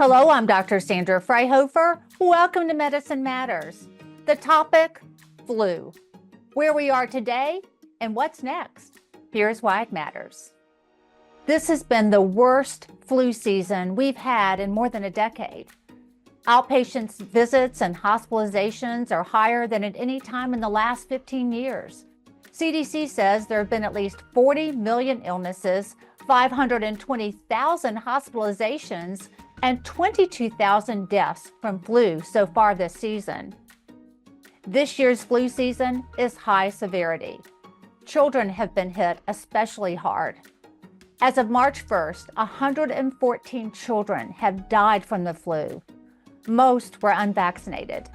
Hello, I'm Dr. Sandra Freihofer. Welcome to Medicine Matters. The topic, flu. Where we are today and what's next. Here's why it matters. This has been the worst flu season we've had in more than a decade. Outpatient visits and hospitalizations are higher than at any time in the last 15 years. CDC says there have been at least 40 million illnesses, 520,000 hospitalizations, and 22,000 deaths from flu so far this season. This year's flu season is high severity. Children have been hit especially hard. As of March 1st, 114 children have died from the flu. Most were unvaccinated.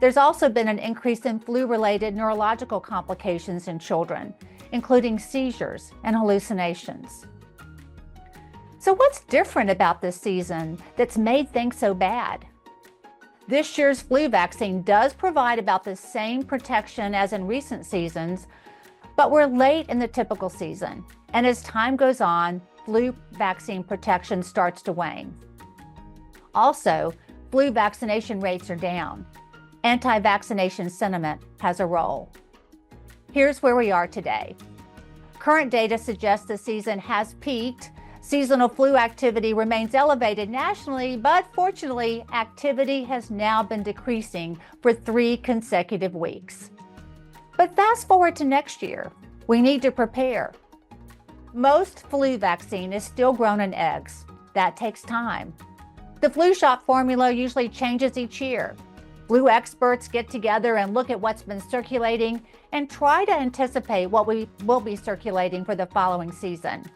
There's also been an increase in flu-related neurological complications in children, including seizures and hallucinations. So what's different about this season that's made things so bad? This year's flu vaccine does provide about the same protection as in recent seasons, but we're late in the typical season. And as time goes on, flu vaccine protection starts to wane. Also, flu vaccination rates are down. Anti-vaccination sentiment has a role. Here's where we are today. Current data suggests the season has peaked. Seasonal flu activity remains elevated nationally, but fortunately, activity has now been decreasing for 3 consecutive weeks. But fast forward to next year, we need to prepare. Most flu vaccine is still grown in eggs. That takes time. The flu shot formula usually changes each year. Flu experts get together and look at what's been circulating and try to anticipate what we will be circulating for the following season.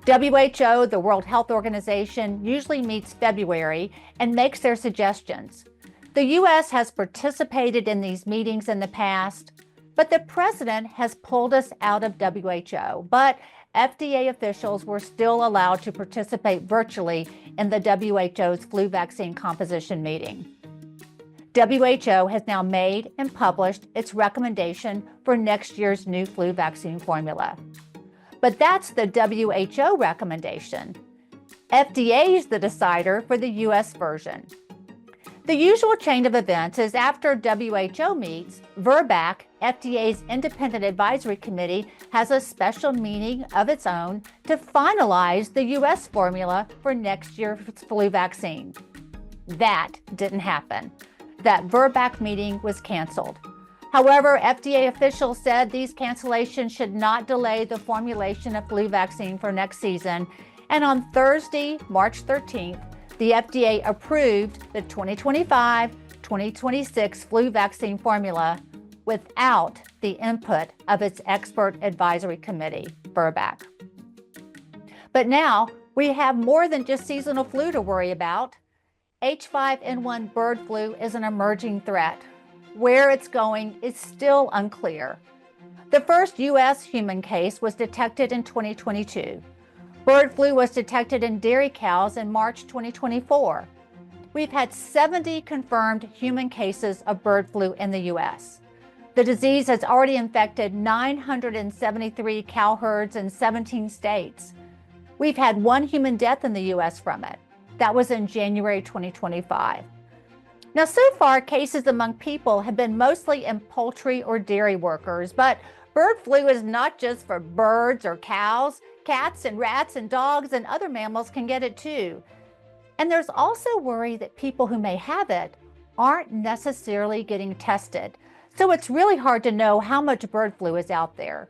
WHO, the World Health Organization, usually meets February and makes their suggestions. The U.S. has participated in these meetings in the past, but the president has pulled us out of WHO. But FDA officials were still allowed to participate virtually in the WHO's flu vaccine composition meeting. WHO has now made and published its recommendation for next year's new flu vaccine formula. But that's the WHO recommendation. FDA is the decider for the U.S. version. The usual chain of events is after WHO meets, VRBPAC, FDA's independent advisory committee, has a special meeting of its own to finalize the U.S. formula for next year's flu vaccine. That didn't happen. That VRBPAC meeting was canceled. However, FDA officials said these cancellations should not delay the formulation of flu vaccine for next season. And on Thursday, March 13th, the FDA approved the 2025-2026 flu vaccine formula without the input of its expert advisory committee, VRBPAC. But now we have more than just seasonal flu to worry about. H5N1 bird flu is an emerging threat. Where it's going is still unclear. The first U.S. human case was detected in 2022. Bird flu was detected in dairy cows in March 2024. We've had 70 confirmed human cases of bird flu in the U.S. The disease has already infected 973 cow herds in 17 states. We've had 1 human death in the U.S. from it. That was in January 2025. Now, so far, cases among people have been mostly in poultry or dairy workers, but bird flu is not just for birds or cows. Cats and rats and dogs and other mammals can get it too. And there's also worry that people who may have it aren't necessarily getting tested. So it's really hard to know how much bird flu is out there.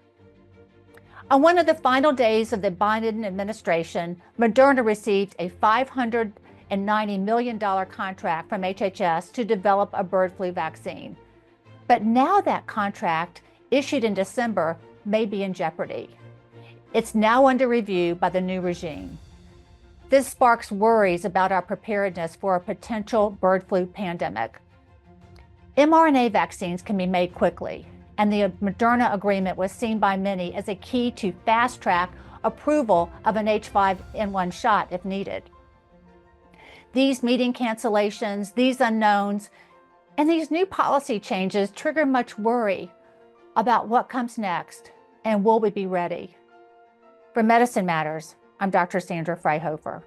On one of the final days of the Biden administration, Moderna received a $590 million contract from HHS to develop a bird flu vaccine. But now that contract, issued in December, may be in jeopardy. It's now under review by the new regime. This sparks worries about our preparedness for a potential bird flu pandemic. mRNA vaccines can be made quickly, and the Moderna agreement was seen by many as a key to fast-track approval of an H5N1 shot if needed. These meeting cancellations, these unknowns, and these new policy changes trigger much worry about what comes next and will we be ready. For Medicine Matters, I'm Dr. Sandra Freihofer.